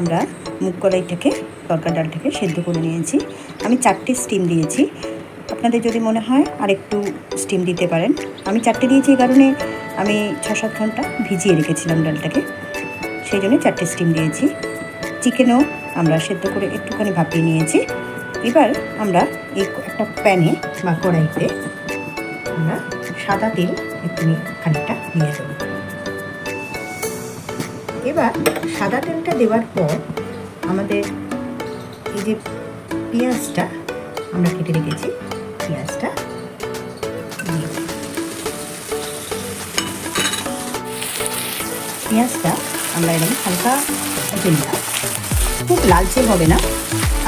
আমরা মুগ কড়াইটাকে তরকার ডালটাকে সেদ্ধ করে নিয়েছি। আমি 4টে স্টিম দিয়েছি, আপনাদের যদি মনে হয় আরেকটু স্টিম দিতে পারেন। আমি 4টে দিয়েছি, এই কারণে আমি 6-7 ঘন্টা ভিজিয়ে রেখেছিলাম ডালটাকে, সেই জন্য 4টে স্টিম দিয়েছি। চিকেনও আমরা সেদ্ধ করে একটুখানি ভাপিয়ে নিয়েছি। এবার আমরা এই একটা প্যানে বা কড়াইতে আমরা সাদা তেল একটু খানিকটা দিয়ে দেবো। এবার সাদা তেলটা দেওয়ার পর আমাদের এই যে পেঁয়াজটা আমরা কেটে রেখেছি, পেঁয়াজটা দিয়ে পেঁয়াজটা আমরা এরকম হালকা ভেজে নিলাম। খুব লালচে হবে না,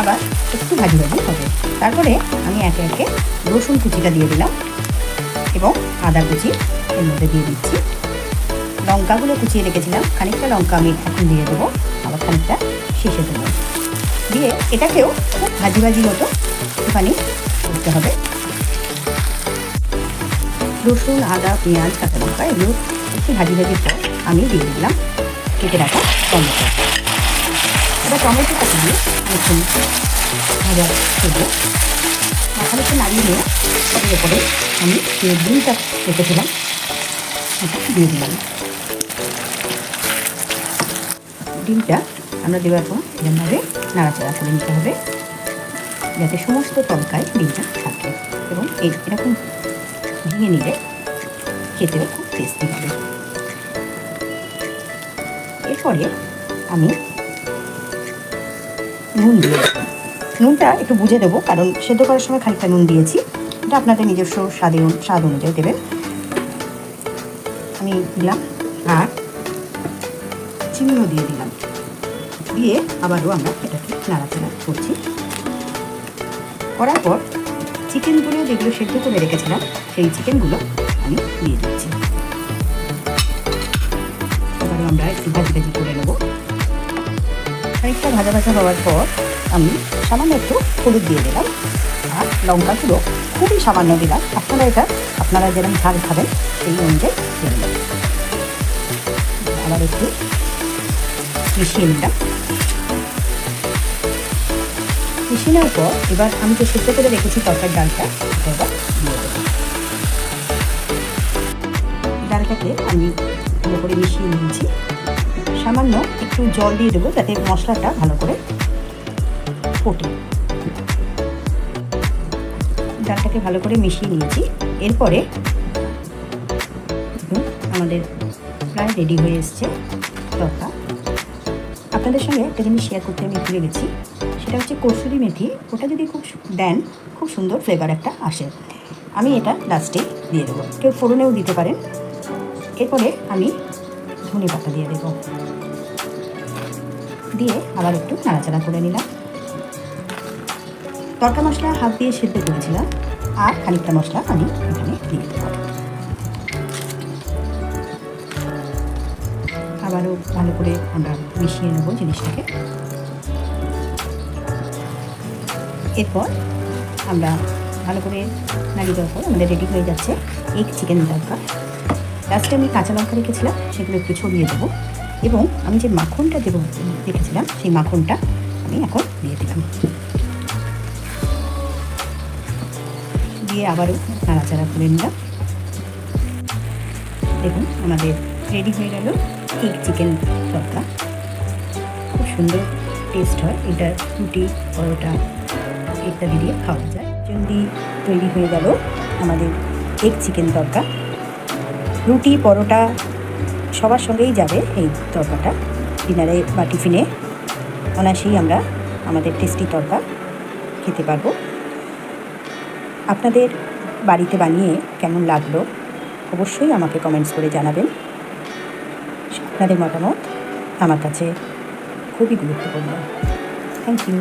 আবার একটু ভাজি ভাজি হবে। তারপরে আমি একে একে রসুন কুচিটা দিয়ে দিলাম এবং আদা কুচি এর মধ্যে দিয়ে দিচ্ছি। লঙ্কাগুলো কুচিয়ে রেখেছিলাম, খানিকটা লঙ্কা আমি এখন দিয়ে দেবো, আবার খানিকটা শেষে দেবো। দিয়ে এটাকেও খুব ভাজি ভাজি মতো একটুখানি করতে হবে। রসুন, আদা, পেঁয়াজ, কাঁচা লঙ্কা এগুলো একটু ভাজি ভাজির পর আমি দিয়ে দিলাম কেটে রাখা টমেটো। এবার টমেটোটাকে দিয়ে এখন ভাজা করবো। মাথাটাকে নাড়িয়ে নিয়ে তাদের উপরে আমি যে ডিমটা রেখেছিলাম সেটা দিয়ে দিলাম। ডিমটা আমরা দেওয়ার পর এরকমভাবে নাড়াচাড়া করে নিতে হবে, যাতে সমস্ত তরকায় ডিমটা থাকে এবং এরকম ভেঙে নিলে খেতেও খুব টেস্টি হবে। এরপরে আমি নুন দিয়ে দেবো। নুনটা একটু বুঝে দেবো, কারণ সেদ্ধ করার সময় খানিকটা নুন দিয়েছি, এটা আপনাদের নিজস্ব স্বাদ অনুযায়ী দেবেন। আমি দিলাম আর চিনিও দিয়ে দিলাম। দিয়ে আবারও আমরা এটাকে নাড়াচাড়া করছি। করার পর চিকেনগুলো যেগুলো সেদ্ধ করে রেখেছিলাম সেই চিকেনগুলো আমি দিয়ে দিচ্ছি। এবারে আমরা একটু ভাজি ভাজি করে নেবো। খানিকটা ভাজা ভাজা হওয়ার পর আমি সামান্য একটু হলুদ দিয়ে দিলাম আর লঙ্কা গুঁড়ো খুবই সামান্য দিলাম। আপনারা যেরকম ঝাল খাবেন সেই অনুযায়ী দিয়ে দিলাম। আবার একটু মিশিয়ে নিলাম। মিশিয়ে নেওয়ার পর এবার আমি যে সেদ্ধ করে রেখেছি তরকার ডালটা এবার দিয়ে দেবো। ডালটাকে আমি ভালো করে মিশিয়ে নিয়েছি। সামান্য একটু জল দিয়ে দেবো যাতে মশলাটা ভালো করে ফোটে। ডালটাকে ভালো করে মিশিয়ে নিয়েছি। এরপরে আমাদের প্রায় রেডি হয়ে এসছে তরকা। আপনাদের সঙ্গে একটা জিনিস শেয়ার করতে আমি ভুলে গেছি, সেটা হচ্ছে কসুরি মেথি। ওটা যদি খুব দেন খুব সুন্দর ফ্লেভার একটা আসে। আমি এটা লাস্টে দিয়ে দেবো, কেউ ফোড়নেও দিতে পারেন। এরপরে আমি ধনে পাতা দিয়ে দেবো, দিয়ে আবার একটু নাড়াচাড়া করে নিলাম। তরকা মশলা হাত দিয়ে সেদ্ধ করেছিলাম আর খানিকটা মশলা আমি এখানে দিয়ে দেবো। আবারও ভালো করে আমরা মিশিয়ে নেবো জিনিসটাকে। এরপর আমরা ভালো করে নাড়িয়ে দেওয়ার পর আমাদের রেডি হয়ে যাচ্ছে এগ চিকেন তরকা। লাস্টে আমি কাঁচা লঙ্কা রেখেছিলাম, সেগুলো একটু ছড়িয়ে দেবো এবং আমি যে মাখনটা রেখেছিলাম সেই মাখনটা আমি এখন দিয়ে দিলাম। দিয়ে আবারও নাড়াচাড়া করে নিলাম। দেখুন আমাদের রেডি হয়ে গেল এগ চিকেন তরকা। খুব সুন্দর টেস্ট হয় এটা, রুটি, পরোটা ইত্যাদি দিয়ে খাওয়া যায়। জলদি তৈরি হয়ে গেল আমাদের এগ চিকেন তরকা। রুটি, পরোটা সবার সঙ্গেই যাবে এই তরকাটা। ডিনারে বা টিফিনে অনায়াসেই আমরা আমাদের টেস্টি তরকা খেতে পারবো। আপনাদের বাড়িতে বানিয়ে কেমন লাগলো অবশ্যই আমাকে কমেন্টস করে জানাবেন। আপনাদের মতামত আমার কাছে খুবই গুরুত্বপূর্ণ। Thank you.